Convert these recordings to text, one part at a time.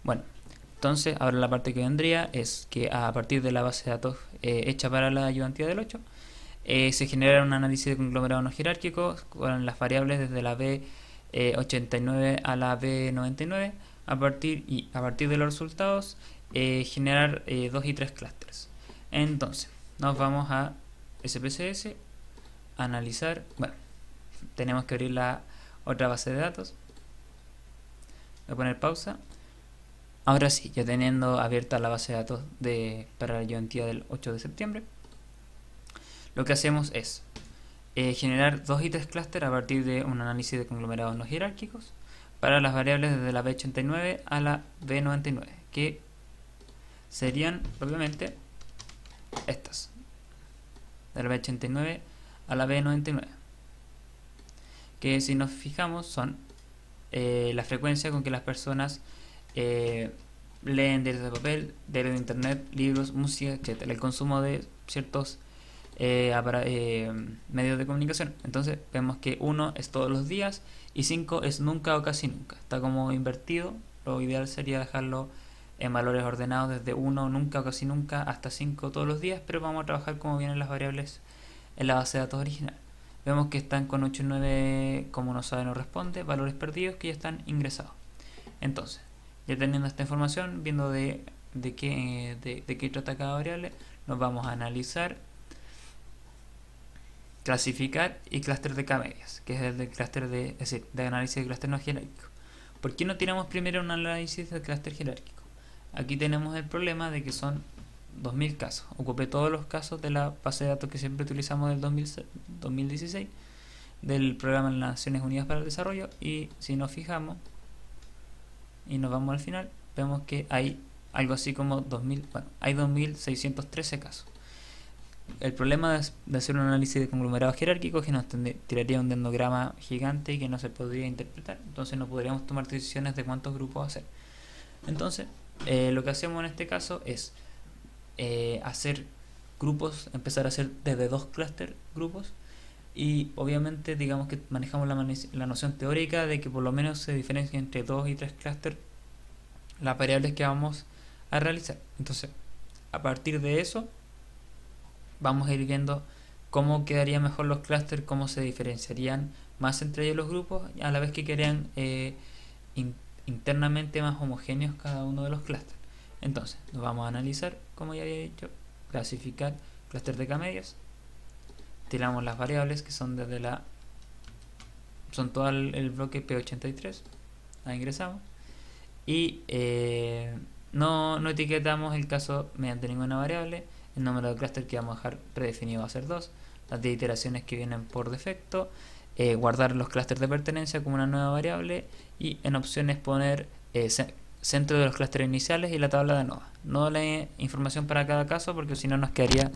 Bueno, entonces ahora la parte que vendría es que a partir de la base de datos hecha para la ayudantía del 8, se genera un análisis de conglomerados no jerárquicos con las variables desde la B89 a la B99 a partir de los resultados generar 2 y 3 clústeres. Entonces, nos vamos a SPSS, analizar, bueno, tenemos que abrir la otra base de datos, voy a poner pausa. Ahora sí, ya teniendo abierta la base de datos para la ayudantía del 8 de septiembre, lo que hacemos es generar 2 y 3 clústeres a partir de un análisis de conglomerados no jerárquicos para las variables desde la B89 a la B99, que serían propiamente estas, de la B89 a la B99, que si nos fijamos son la frecuencia con que las personas leen diarios de papel, diarios de internet, libros, música, etcétera, el consumo de ciertos medios de comunicación. Entonces vemos que 1 es todos los días y 5 es nunca o casi nunca. Está como invertido. Lo ideal sería dejarlo en valores ordenados desde 1 nunca o casi nunca hasta 5 todos los días, pero vamos a trabajar como vienen las variables en la base de datos original. Vemos que están con 8 y 9 como no sabe no responde, valores perdidos que ya están ingresados. Entonces, ya teniendo esta información, viendo de qué trata cada variable, nos vamos a analizar, clasificar y clúster de K-medias, que es el del clúster es decir, de análisis de clúster no jerárquico. ¿Por qué no tiramos primero un análisis del clúster jerárquico? Aquí tenemos el problema de que son 2000 casos. Ocupé todos los casos de la base de datos que siempre utilizamos del 2016 del programa de las Naciones Unidas para el Desarrollo, y si nos fijamos y nos vamos al final, vemos que hay algo así como 2000, bueno, hay 2613 casos. El problema de hacer un análisis de conglomerados jerárquicos es que nos tiraría un dendrograma gigante y que no se podría interpretar. Entonces no podríamos tomar decisiones de cuántos grupos hacer. Entonces, lo que hacemos en este caso es hacer grupos, empezar a hacer desde 2 clúster grupos, y obviamente digamos que manejamos la noción teórica de que por lo menos se diferencia entre 2 y 3 clúster las variables que vamos a realizar. Entonces, a partir de eso vamos a ir viendo cómo quedarían mejor los clústeres, cómo se diferenciarían más entre ellos los grupos, a la vez que quedarían internamente más homogéneos cada uno de los clústeres. Entonces, nos vamos a analizar, como ya había dicho, clasificar clúster de K-medias, tiramos las variables que son desde son todo el bloque P83, la ingresamos y no etiquetamos el caso mediante ninguna variable. El número de clúster que vamos a dejar predefinido va a ser 2, las 10 iteraciones que vienen por defecto, guardar los clústeres de pertenencia como una nueva variable, y en opciones poner centro de los clústeres iniciales y la tabla de ANOVA. No la información para cada caso, porque si no nos quedaría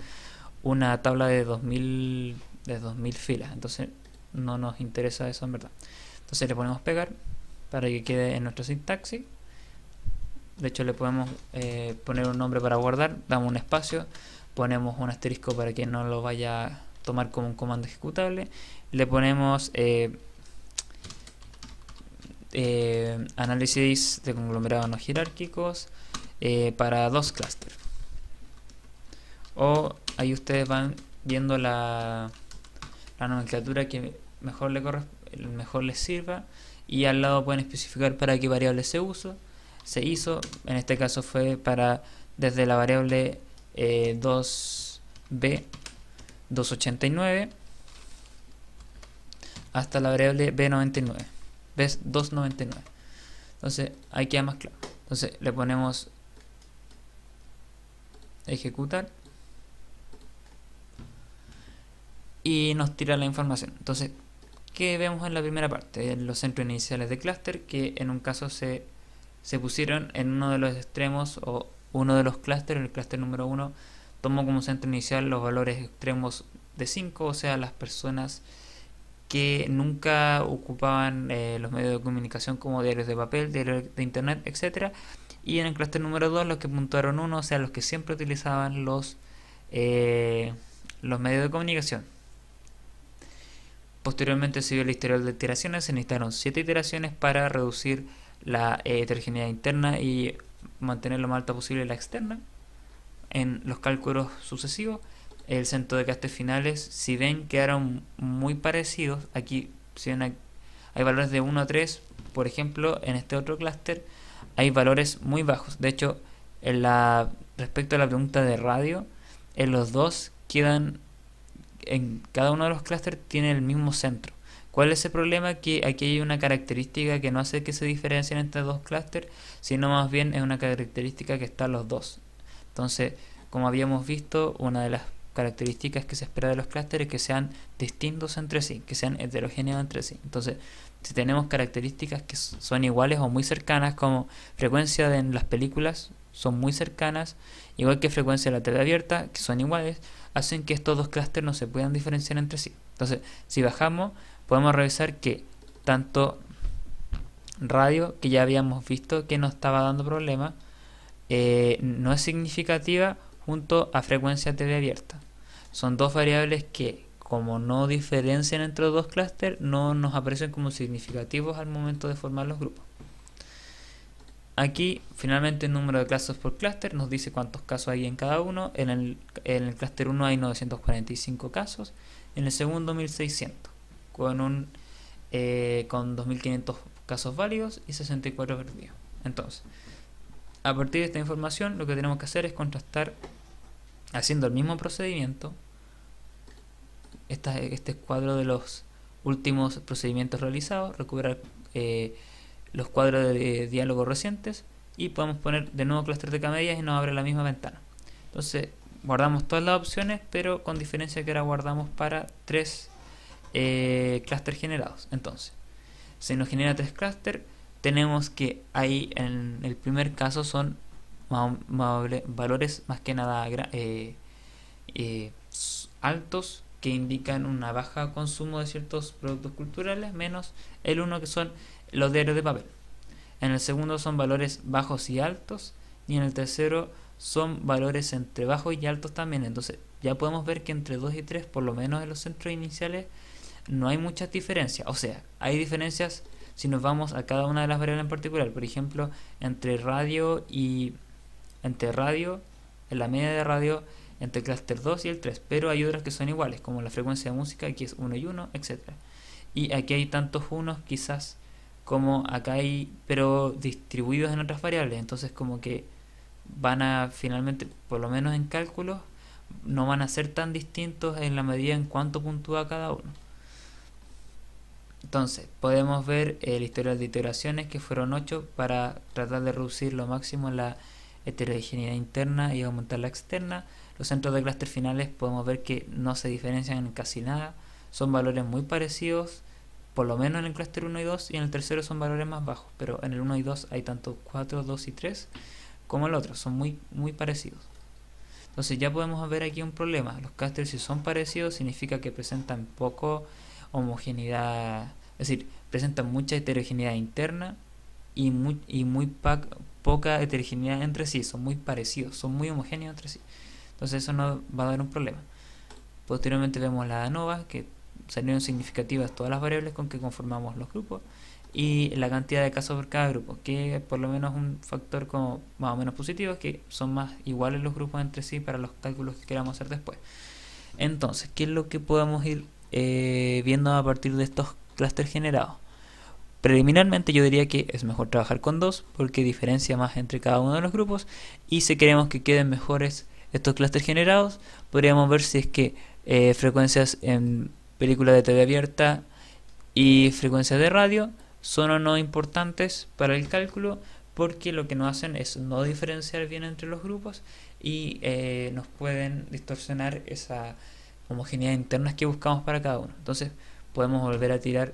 una tabla de 2000 filas, entonces no nos interesa eso en verdad. Entonces le ponemos pegar para que quede en nuestra sintaxis. De hecho le podemos poner un nombre para guardar, damos un espacio, ponemos un asterisco para que no lo vaya a tomar como un comando ejecutable, le ponemos análisis de conglomerados no jerárquicos para 2 clústeres. O ahí ustedes van viendo la nomenclatura que mejor les sirva, y al lado pueden especificar para qué variable se hizo. En este caso fue para desde la variable 2b 289 hasta la variable b99 b299. Entonces ahí queda más claro. Entonces le ponemos ejecutar y nos tira la información. Entonces, ¿qué vemos en la primera parte? En los centros iniciales de clúster, que en un caso se pusieron en uno de los extremos o uno de los clústeres. El clúster número 1 tomó como centro inicial los valores extremos de 5, o sea, las personas que nunca ocupaban los medios de comunicación como diarios de papel, diarios de internet, etcétera. Y en el clúster número 2 los que puntuaron 1, o sea, los que siempre utilizaban los medios de comunicación. Posteriormente se vio el historial de iteraciones. Se necesitaron 7 iteraciones para reducir la heterogeneidad interna y mantener lo más alta posible la externa en los cálculos sucesivos. El centro de clústeres finales, si ven, quedaron muy parecidos. Aquí, si ven, hay valores de 1 a 3, por ejemplo, en este otro clúster hay valores muy bajos. De hecho, respecto a la pregunta de radio, en los dos quedan, en cada uno de los clústeres tiene el mismo centro. ¿Cuál es el problema? Que aquí hay una característica que no hace que se diferencien entre dos clústeres, sino más bien es una característica que está en los dos. Entonces, como habíamos visto, una de las características que se espera de los clústeres es que sean distintos entre sí, que sean heterogéneos entre sí. Entonces, si tenemos características que son iguales o muy cercanas, como frecuencia en las películas son muy cercanas, igual que frecuencia de la TV abierta, que son iguales, hacen que estos dos clústeres no se puedan diferenciar entre sí. Entonces, si bajamos, podemos revisar que tanto radio, que ya habíamos visto que no estaba dando problemas, no es significativa junto a frecuencia TV abierta. Son dos variables que, como no diferencian entre los dos clústeres, no nos aparecen como significativos al momento de formar los grupos. Aquí, finalmente, el número de casos por clúster nos dice cuántos casos hay en cada uno. En el clúster 1 hay 945 casos, en el segundo 1600, con 2500 casos válidos y 64 perdidos. Entonces, a partir de esta información, lo que tenemos que hacer es contrastar, haciendo el mismo procedimiento, este cuadro de los últimos procedimientos realizados, recuperar los cuadros de diálogo recientes y podemos poner de nuevo clúster de K-medias y nos abre la misma ventana. Entonces, guardamos todas las opciones, pero con diferencia que ahora guardamos para 3 clústeres generados. Entonces, si nos genera 3 clústeres, tenemos que ahí en el primer caso son valores más que nada altos, que indican una baja consumo de ciertos productos culturales, menos el 1 que son los diarios de papel. En el segundo son valores bajos y altos, y en el tercero son valores entre bajos y altos también. Entonces ya podemos ver que entre 2 y 3, por lo menos en los centros iniciales, no hay muchas diferencias. O sea, hay diferencias si nos vamos a cada una de las variables en particular. Por ejemplo, entre radio, en la media de radio, entre el clúster 2 y el 3, pero hay otras que son iguales, como la frecuencia de música, que es 1 y 1, etc. Y aquí hay tantos unos quizás como acá hay, pero distribuidos en otras variables. Entonces como que van a finalmente, por lo menos en cálculos, no van a ser tan distintos en la medida en cuánto puntúa cada uno. Entonces podemos ver el historial de iteraciones, que fueron 8, para tratar de reducir lo máximo la heterogeneidad interna y aumentar la externa. Los centros de clúster finales podemos ver que no se diferencian en casi nada, son valores muy parecidos, por lo menos en el clúster 1 y 2, y en el tercero son valores más bajos, pero en el 1 y 2 hay tanto 4, 2 y 3 como el otro, son muy parecidos. Entonces ya podemos ver aquí un problema. Los clústeres, si son parecidos, significa que presentan poco homogeneidad, es decir, presentan mucha heterogeneidad interna y poca heterogeneidad entre sí, son muy parecidos, son muy homogéneos entre sí. Entonces eso nos va a dar un problema. Posteriormente vemos la ANOVA, que salieron significativas todas las variables con que conformamos los grupos, y la cantidad de casos por cada grupo, que por lo menos un factor como más o menos positivo, que son más iguales los grupos entre sí para los cálculos que queramos hacer después. Entonces, ¿qué es lo que podemos ir viendo a partir de estos clústeres generados? Preliminarmente yo diría que es mejor trabajar con 2 porque diferencia más entre cada uno de los grupos, y si queremos que queden mejores estos clústeres generados, podríamos ver si es que frecuencias en películas de TV abierta y frecuencias de radio son o no importantes para el cálculo, porque lo que nos hacen es no diferenciar bien entre los grupos y nos pueden distorsionar esa homogeneidad interna que buscamos para cada uno. Entonces podemos volver a tirar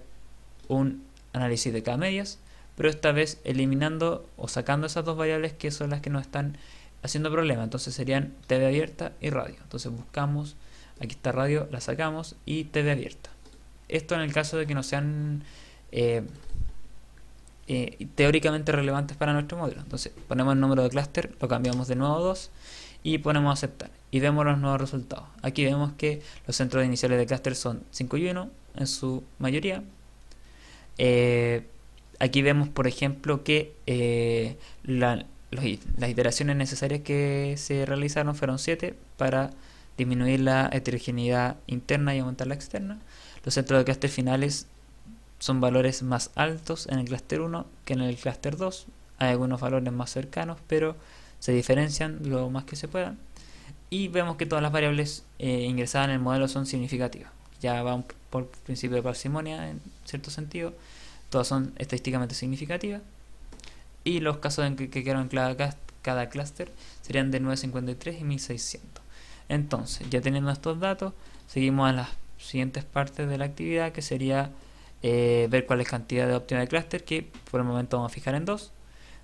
un análisis de K-medias, pero esta vez eliminando o sacando esas dos variables que son las que nos están haciendo problema. Entonces serían TV abierta y radio. Entonces buscamos, aquí está radio, la sacamos, y TV abierta. Esto en el caso de que no sean teóricamente relevantes para nuestro modelo. Entonces ponemos el número de clúster, lo cambiamos de nuevo a 2 y ponemos aceptar, y vemos los nuevos resultados. Aquí vemos que los centros iniciales de clúster son 5 y 1 en su mayoría. aquí vemos, por ejemplo, que las iteraciones necesarias que se realizaron fueron 7 para disminuir la heterogeneidad interna y aumentar la externa. Los centros de clúster finales son valores más altos en el clúster 1 que en el clúster 2. Hay algunos valores más cercanos, pero se diferencian lo más que se puedan. Y vemos que todas las variables ingresadas en el modelo son significativas. Ya van por principio de parsimonia en cierto sentido. Todas son estadísticamente significativas. Y los casos en que quedaron en cada clúster serían de 953 y 1600. Entonces, ya teniendo estos datos, seguimos a las siguientes partes de la actividad, que sería ver cuál es la cantidad de óptima de clúster, que por el momento vamos a fijar en 2.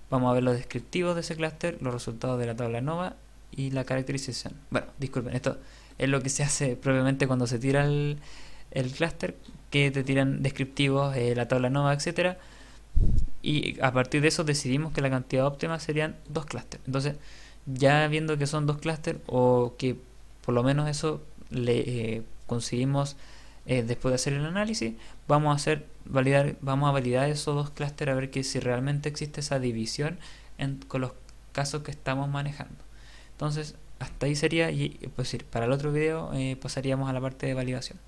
Vamos a ver los descriptivos de ese clúster, los resultados de la tabla ANOVA y la caracterización. Bueno, disculpen, esto es lo que se hace propiamente cuando se tira el clúster, que te tiran descriptivos, la tabla ANOVA, etcétera. Y a partir de eso decidimos que la cantidad óptima serían 2 clústeres. Entonces, ya viendo que son 2 clústeres, o que por lo menos eso le conseguimos después de hacer el análisis, vamos a validar esos 2 clústeres a ver que si realmente existe esa división con los casos que estamos manejando. Entonces, hasta ahí sería, y pues para el otro video pasaríamos a la parte de validación.